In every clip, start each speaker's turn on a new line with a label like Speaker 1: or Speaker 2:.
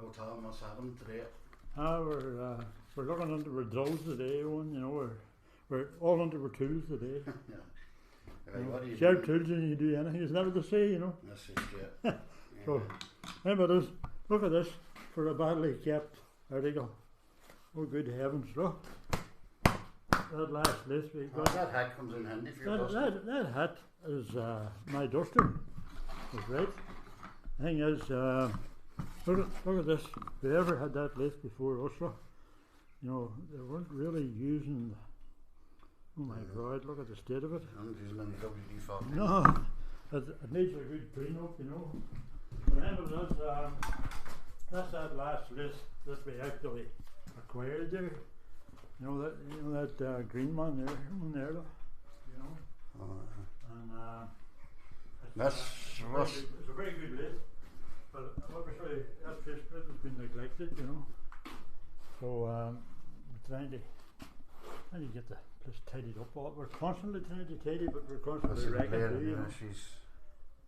Speaker 1: Oh, Tom, what's happened today?
Speaker 2: We're looking into our drills today, Owen. You know, we're all into our tools today.
Speaker 1: Yeah. Right, what do you
Speaker 2: Shared
Speaker 1: do?
Speaker 2: tools and you do anything. It's never the same, you know.
Speaker 1: That's it, yeah.
Speaker 2: So, remember this. Look at this for a badly kept article. Oh, good heavens, look. That last list we got.
Speaker 1: That hat comes in handy for your dusting.
Speaker 2: That hat is my duster. That's right. The thing is, look at this. They ever had that list before us, look. You know, they weren't really using. Oh my God! Look at the state of it.
Speaker 1: I'm using any WD-40.
Speaker 2: No, it needs a good clean up, you know. Remember that's that last list that we actually acquired there. You know that green one there, look. You know. And it's a very good list, but obviously that fish pit has been neglected, you know. So we're trying to get the place tidied up. We're constantly trying to tidy, but we're constantly wrecking too. You know.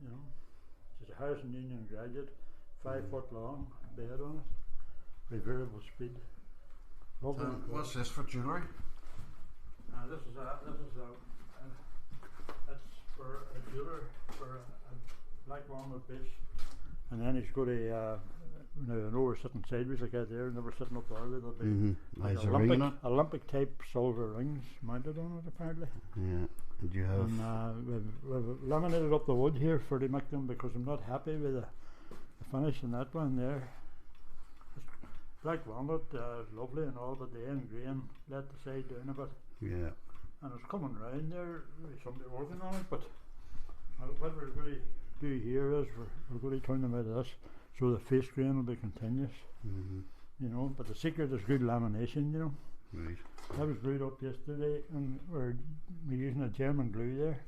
Speaker 2: You know, she's a Harrison Union graduate, 5 foot long, bed on it, with variable speed. Lovely.
Speaker 1: What's this for jewellery?
Speaker 2: This is that's for a jeweler for a black walnut fish, and then he's got a now I know we're sitting sideways like that there, and we're sitting up there. There'll be like Olympic type silver rings mounted on it apparently.
Speaker 1: Yeah. Did you have?
Speaker 2: And we've laminated up the wood here for the make them because I'm not happy with the finish in that one there. Black walnut is lovely and all, but the end grain let the side down a bit.
Speaker 1: Yeah.
Speaker 2: And it's coming round there, somebody working on it, but what we're going to do here is we're going to turn them out of this so the face grain will be continuous. You know, but the secret is good lamination, you know.
Speaker 1: Right.
Speaker 2: That was glued up yesterday and we're using a German glue there.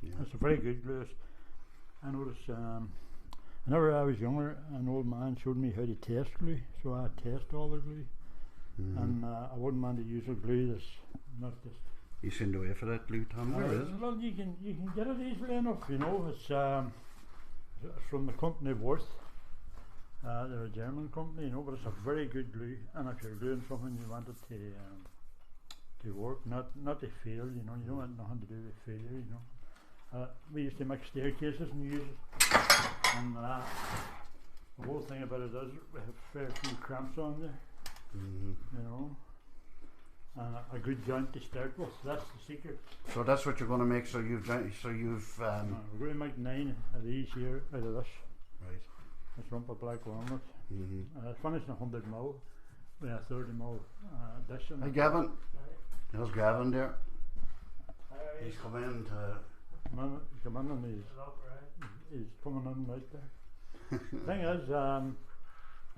Speaker 1: Yeah.
Speaker 2: It's a very good glue. I noticed whenever I was younger, an old man showed me how to test glue, so I test all the glue. And I wouldn't mind to use a glue that's not just.
Speaker 1: You send away for that glue, Tom? Where is it?
Speaker 2: Well, you can get it easily enough, you know. It's from the company Worth. They're a German company, you know, but it's a very good glue. And if you're doing something you want it to work, not to fail, you know. You don't want nothing to do with failure, you know. We used to make staircases and use it. And the whole thing about it is we have a fair few cramps on there, you know, and a good joint to start with. That's the secret.
Speaker 1: So that's what you're going to make. So you've.
Speaker 2: We're going to make 9 of these here out of this.
Speaker 1: Right.
Speaker 2: This rump of black walnut. Finished in 100 mil with a 30 mil dish.
Speaker 1: Hey Gavin. There's Gavin there. He's come in to.
Speaker 2: He's come in and he's coming in right there. Thing is,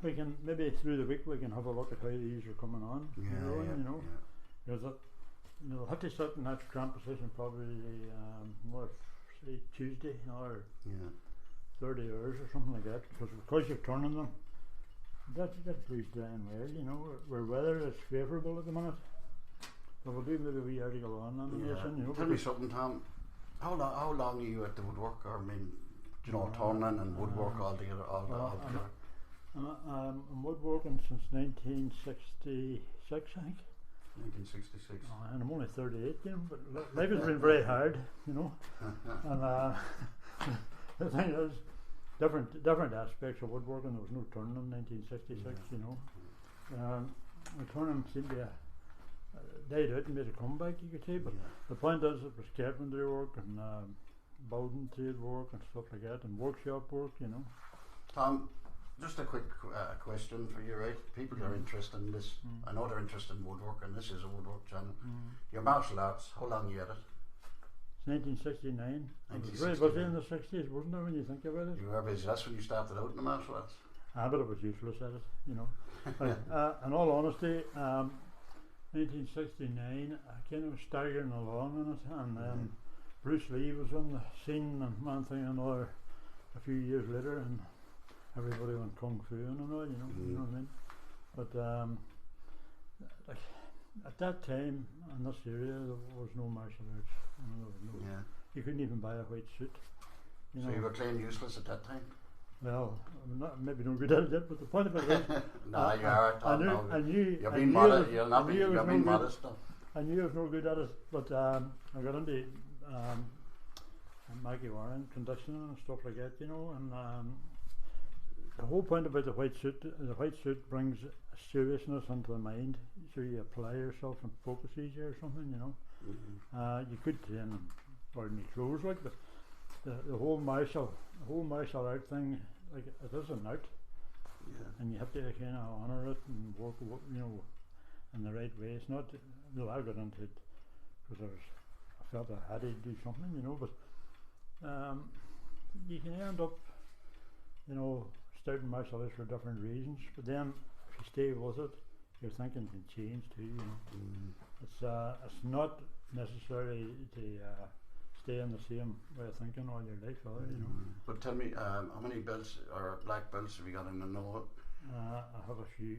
Speaker 2: we can maybe through the week we can have a look at how these are coming on. You know, because they'll have to sit in that cramp position probably say Tuesday or 30 hours or something like that, because you're turning them. That glue's drying well, you know. Where weather is favourable at the minute, so we'll do maybe a wee article on lamination. You know.
Speaker 1: Tell me something, Tom. How long are you at the woodwork? Or I mean, you know, turning and woodwork all together.
Speaker 2: I'm woodworking since 1966, I think.
Speaker 1: 1966.
Speaker 2: And I'm only 38, you know, but life has been very hard, you know. And the thing is, different aspects of woodworking. There was no turning in 1966, you know. The turning seemed to died out and made a comeback, you could say. But the point is, it was carpentry work and building trade work and stuff like that, and workshop work, you know.
Speaker 1: Tom, just a quick question for you, right? People are interested in this. I know they're interested in woodwork, and this is a woodwork channel. Your martial arts, how long you at it?
Speaker 2: 1969. It was very busy in the 60s, wasn't it, when you think about it?
Speaker 1: You were busy. That's when you started out in the martial arts.
Speaker 2: But I was useless at it, you know. In all honesty, 1969, I kind of was staggering along in it, and then Bruce Lee was on the scene, and one thing and another a few years later, and everybody went kung fu and all, you know what I mean? But like at that time in this area there was no martial arts. You know, you couldn't even buy a white suit.
Speaker 1: So you were clean useless at that time?
Speaker 2: Well, I'm not maybe no good at it, but the point of it is,
Speaker 1: no, you are.
Speaker 2: I knew
Speaker 1: You're
Speaker 2: I
Speaker 1: being
Speaker 2: knew
Speaker 1: modest.
Speaker 2: I
Speaker 1: You're not
Speaker 2: knew
Speaker 1: being.
Speaker 2: I was
Speaker 1: You're
Speaker 2: no
Speaker 1: being
Speaker 2: good.
Speaker 1: modest. No.
Speaker 2: I knew I was no good at it, but I got into Maggie Warren conditioning and stuff like that, you know, and the whole point about the white suit brings seriousness into the mind, so you apply yourself and focus easier or something, you know. You could train in ordinary clothes, like, but the whole martial art thing, like, it is an art, and you have to kind of honour it and work, you know, in the right way. It's not. No, I got into it because I felt I had to do something, you know. But you can end up, you know, starting martial arts for different reasons. But then, if you stay with it, your thinking can change too. You know, it's not necessary to stay in the same way of thinking all your life, either, you know.
Speaker 1: But tell me, how many belts or black belts have you got in the know?
Speaker 2: I have a few.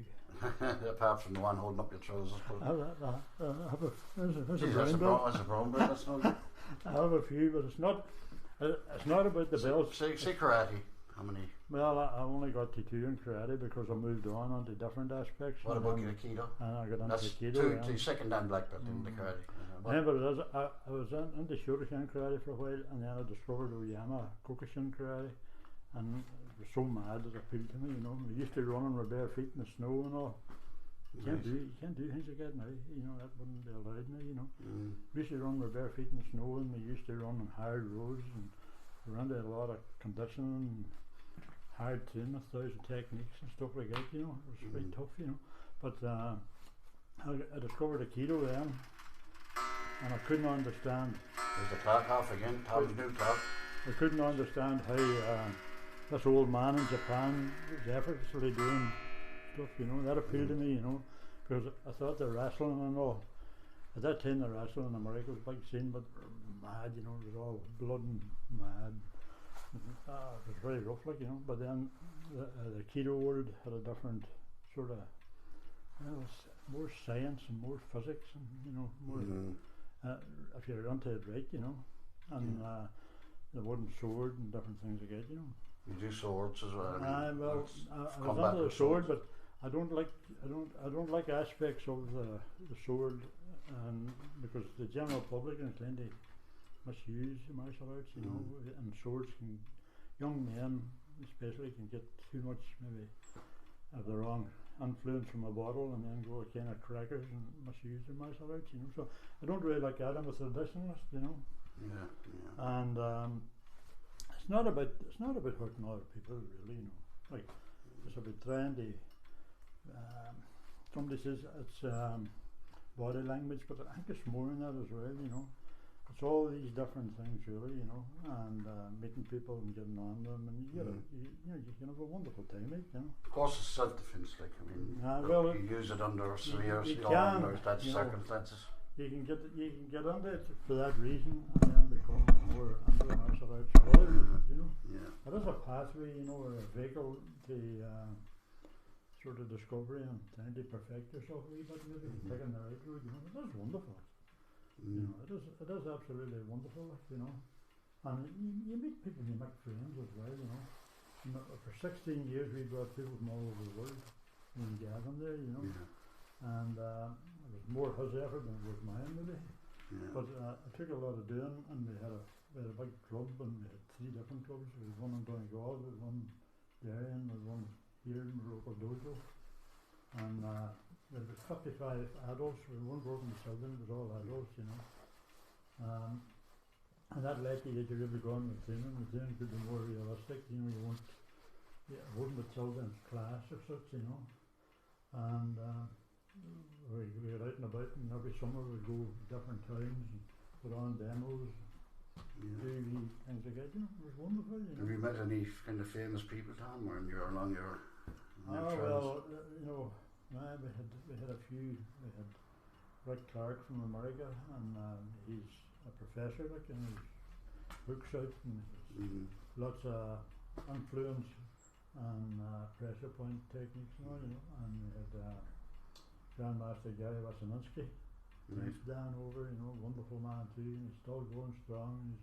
Speaker 1: Apart from the one holding up your trousers.
Speaker 2: I have a there's a
Speaker 1: That's
Speaker 2: brown belt.
Speaker 1: a brown belt. That's no good.
Speaker 2: I have a few, but it's not about the belts.
Speaker 1: Say karate. How many?
Speaker 2: Well, I only got to 2 in karate because I moved on onto different aspects.
Speaker 1: What about Aikido?
Speaker 2: And I got into
Speaker 1: That's
Speaker 2: Aikido.
Speaker 1: two second dan black belt in the karate.
Speaker 2: Yeah, but I was into Shotokan karate for a while, and then I discovered Oyama Kokushin karate, and it was so mad that it appealed to me. You know, we used to run on our bare feet in the snow and all. You can't do things like that now. You know, that wouldn't be allowed now. You know, we used to run with bare feet in the snow, and we used to run on hard roads, and we ran into a lot of conditioning, and hard training, 1,000 techniques and stuff like that. You know, it was quite tough. You know, but I discovered Aikido then. And I couldn't understand.
Speaker 1: There's the clock off again. Tom's new clock.
Speaker 2: I couldn't understand how this old man in Japan was effortlessly doing stuff. You know, that appealed to me. You know, because I thought the wrestling and all. At that time, the wrestling in America was a big scene, but mad. You know, it was all blood and mad. It was very rough, like, you know. But then the Aikido world had a different sort of, more science and more physics and, you know, more. If you're onto it right, you know, and the wooden sword and different things like that, you know.
Speaker 1: You do swords as well.
Speaker 2: I was onto the sword, but I don't like aspects of the sword, because the general public is trying to misuse martial arts, you know, and swords can, young men especially, can get too much maybe of the wrong influence from a bottle and then go kind of crackers and misuse their martial arts, you know. So I don't really like that. I'm a traditionalist, you know. And it's not about hurting other people, really, you know. Like, it's about trying to. Somebody says it's body language, but I think it's more than that as well, you know. It's all these different things, really, you know, and meeting people and getting on them, and you can have a wonderful time, like, you know.
Speaker 1: Of course, it's self-defense, like, I mean,
Speaker 2: well,
Speaker 1: you use it under severe circumstances.
Speaker 2: You can get into it for that reason, and then become more into martial arts for other reasons, you know. It is a pathway, you know, or a vehicle to sort of discovery and trying to perfect yourself a wee bit, maybe taking the right road, you know. It is wonderful. You know, it is absolutely wonderful, you know. And you meet people, you make friends as well, you know. For 16 years we brought people from all over the world in Gavin there, you know. And it was more his effort than it was mine, really. But it took a lot of doing, and we had a big club, and we had 3 different clubs. There was one in Donegal, there was one in Darien, there was one here in the local dojo. And there was 55 adults. We weren't working with children, it was all adults, you know. And that led to you to really go on with training. The training could be more realistic, you know. You weren't with children's class or such, you know. And we were out and about, and every summer we'd go to different towns and put on demos, do things like that, you know. It was wonderful, you know.
Speaker 1: Have you met any kind of famous people, Tom, or along your travels?
Speaker 2: Well, you know, we had a few. We had Rick Clark from America, and he's a professor, like, and his books out, and lots of influence and pressure point techniques and all, you know. And we had Grandmaster Gary Waseninsky, next down over, you know, wonderful man too, and he's still going strong.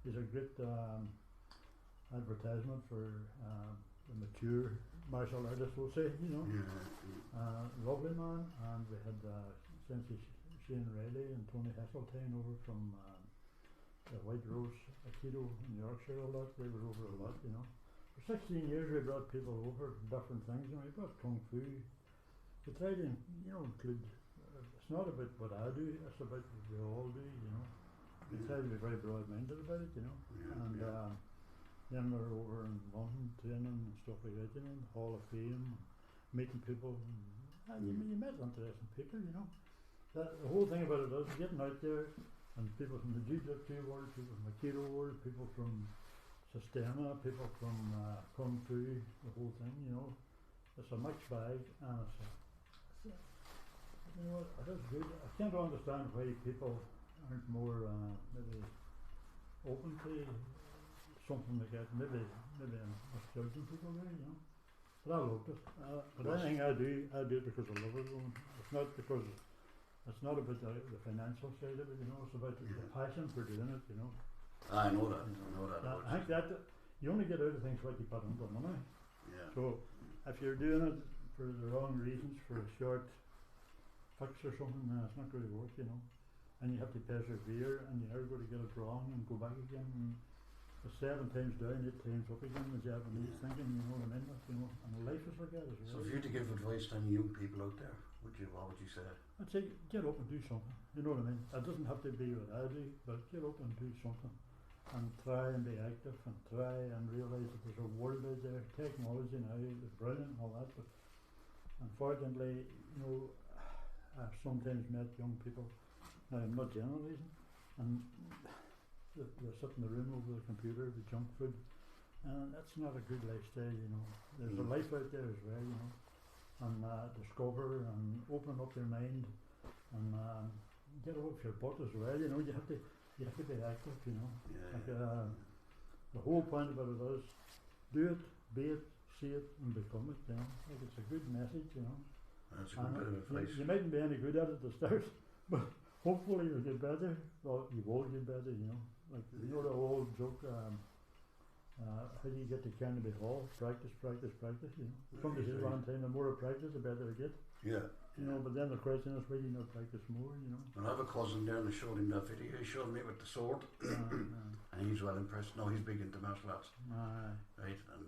Speaker 2: He's a great advertisement for the mature martial artist, we'll say, you know. Lovely man, and we had Sensei Shane Riley and Tony Heseltine over from the White Rose Aikido in Yorkshire a lot. They were over a lot, you know. For 16 years we brought people over from different things, and we brought Kung Fu. We tried to, you know, include, it's not about what I do, it's about what we all do, you know. We try to be very broad-minded about it, you know. And then we're over in London training and stuff like that, you know, the Hall of Fame, meeting people, and you met interesting people, you know. The whole thing about it is getting out there, and people from the Jiu-Jitsu world, people from the Aikido world, people from Sistema, people from Kung Fu, the whole thing, you know. It's a mixed bag, and you know, it is good. I can't understand why people aren't more maybe open to something like that. Maybe I'm misjudging people there, you know. But I love it. But anything I do it because I love it. It's not because it's not about the financial side of it, you know. It's about the passion for doing it, you know.
Speaker 1: I know that.
Speaker 2: I think that you only get out of things what you put into money.
Speaker 1: Yeah.
Speaker 2: So if you're doing it for the wrong reasons, for a short fix or something, it's not going to work, you know. And you have to persevere, and you're never going to get it wrong and go back again. And it's 7 times down, 8 times up again. The Japanese thinking, you know what I mean? You know, and life is like that as well.
Speaker 1: So if you had to give advice to any young people out there, what would you say?
Speaker 2: I'd say get up and do something. You know what I mean? It doesn't have to be what I do, but get up and do something, and try and be active, and try and realise that there's a world out there. Technology now is brilliant and all that, but unfortunately, you know, I've sometimes met young people. Now, I'm not generalising, and they sit in the room over the computer with junk food, and that's not a good lifestyle, you know. There's a life out there as well, you know, and discover and open up your mind, and get off your butt as well, you know. You have to be active, you know. The whole point about it is do it, be it, see it, and become it, you know. Like, it's a good message, you know.
Speaker 1: That's a good bit of advice.
Speaker 2: You mightn't be any good at it to start, but hopefully you'll get better. Well, you will get better, you know. Like, you know the old joke, how do you get to Carnaby Hall? Practice, you know. Somebody said one time, the more I practice, the better I get.
Speaker 1: Yeah.
Speaker 2: You know, but then the question is, why do you not practice more, you know?
Speaker 1: Well, I have a cousin there, and I showed him that video. He showed me with the sword, and he's well impressed. No, he's big into martial arts. Right, and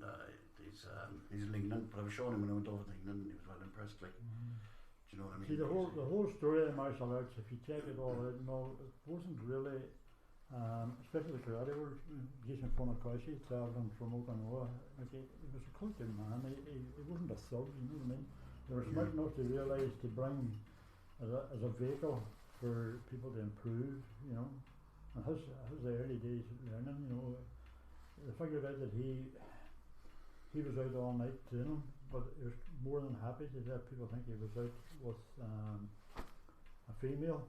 Speaker 1: he's Lingnan, but I was showing him when I went over to England, and he was well impressed, like. Do you know what I mean?
Speaker 2: See, the whole story of martial arts, if you check it all out, no, it wasn't really, especially the karate world. Jason Funakoshi, travelling from Okinawa, like, he was a cultured man. He wasn't a thug, you know what I mean? They were smart enough to realise to bring as a vehicle for people to improve, you know. And his early days learning, you know, the figure out that he was out all night training, but he was more than happy to let people think he was out with a female.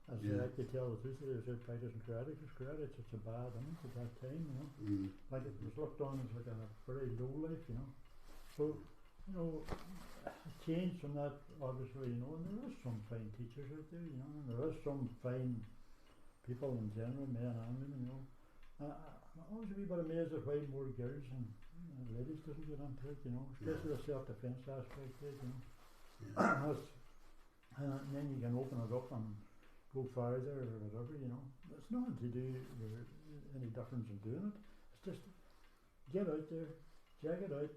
Speaker 2: As they like to tell the truth, he was out practicing karate, because karate is such a bad image at that time, you know. Like, it was looked on as like a very low life, you know. So, you know, it changed from that, obviously, you know, and there is some fine teachers out there, you know, and there is some fine people in general, men and women, you know. I'm always a wee bit amazed at why more girls and ladies doesn't get into it, you know, especially the self-defense aspect of it, you know. And then you can open it up and go farther or whatever, you know. It's nothing to do with any difference in doing it. It's just get out there, check it out,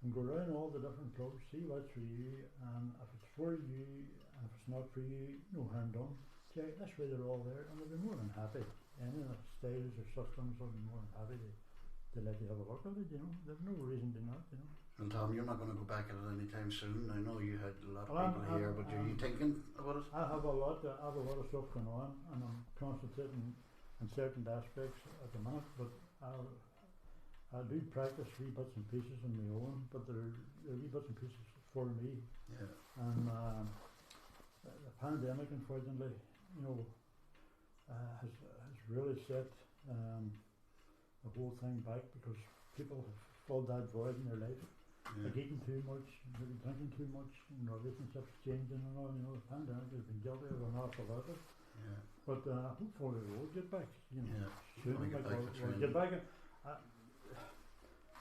Speaker 2: and go around all the different clubs, see what's for you, and if it's for you, and if it's not for you, no harm done. Check, that's why they're all there, and they'll be more than happy. Any of the styles or systems will be more than happy to let you have a look at it, you know. There's no reason to not, you know.
Speaker 1: Well, Tom, you're not going to go back at it anytime soon. I know you had a lot of people here, but are you thinking about it?
Speaker 2: I have a lot of stuff going on, and I'm concentrating on certain aspects at the minute, but I do practice wee bits and pieces on my own, but they're wee bits and pieces for me.
Speaker 1: Yeah.
Speaker 2: And the pandemic, unfortunately, you know, has really set the whole thing back, because people have filled that void in their life. Like eating too much, maybe drinking too much, and relationships changing and all, you know. The pandemic has been guilty of an awful lot of it.
Speaker 1: Yeah.
Speaker 2: But hopefully we'll get back, you know.
Speaker 1: Yeah.
Speaker 2: Soon,
Speaker 1: We'll get back.
Speaker 2: We'll get back.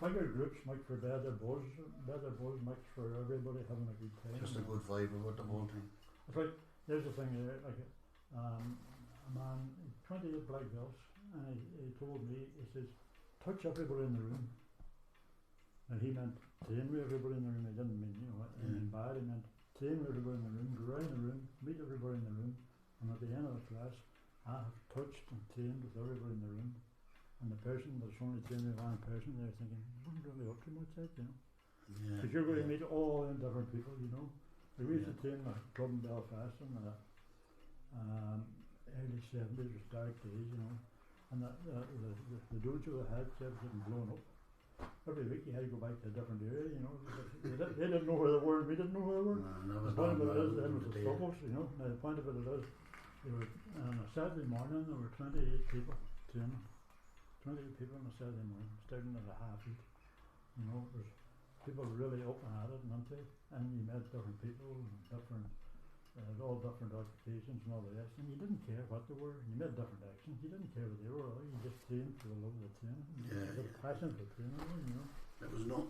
Speaker 2: bigger groups make for better buzz makes for everybody having a good time.
Speaker 1: Just a good vibe about the whole thing.
Speaker 2: It's like, there's the thing there, like a man, 28 black belts, and he told me, he says, touch everybody in the room. And he meant train with everybody in the room. He didn't mean, anything bad. He meant train with everybody in the room, go around the room, meet everybody in the room, and at the end of the class, I have touched and trained with everybody in the room. And the person that's only training with one person, they're thinking, wouldn't really up too much that,
Speaker 1: Yeah.
Speaker 2: Because you're going to meet all them different people, Like we used to train a club in Belfast in the early 70s, was dark days, and the dojo had kept getting blown up. Every week you had to go back to a different area, they didn't know where they were, and we didn't know where they were. The point of it is, then was the struggles, Now the point of it is, there were, on a Saturday morning, there were 28 people training. 28 people on a Saturday morning, starting at a half 8. There's people really up and at it, weren't they? And you met different people, and all different occupations and all the rest, and you didn't care what they were. You met different actions, you didn't care what they were, you just trained for the love of the training.
Speaker 1: Yeah,
Speaker 2: The passion for training,
Speaker 1: There was no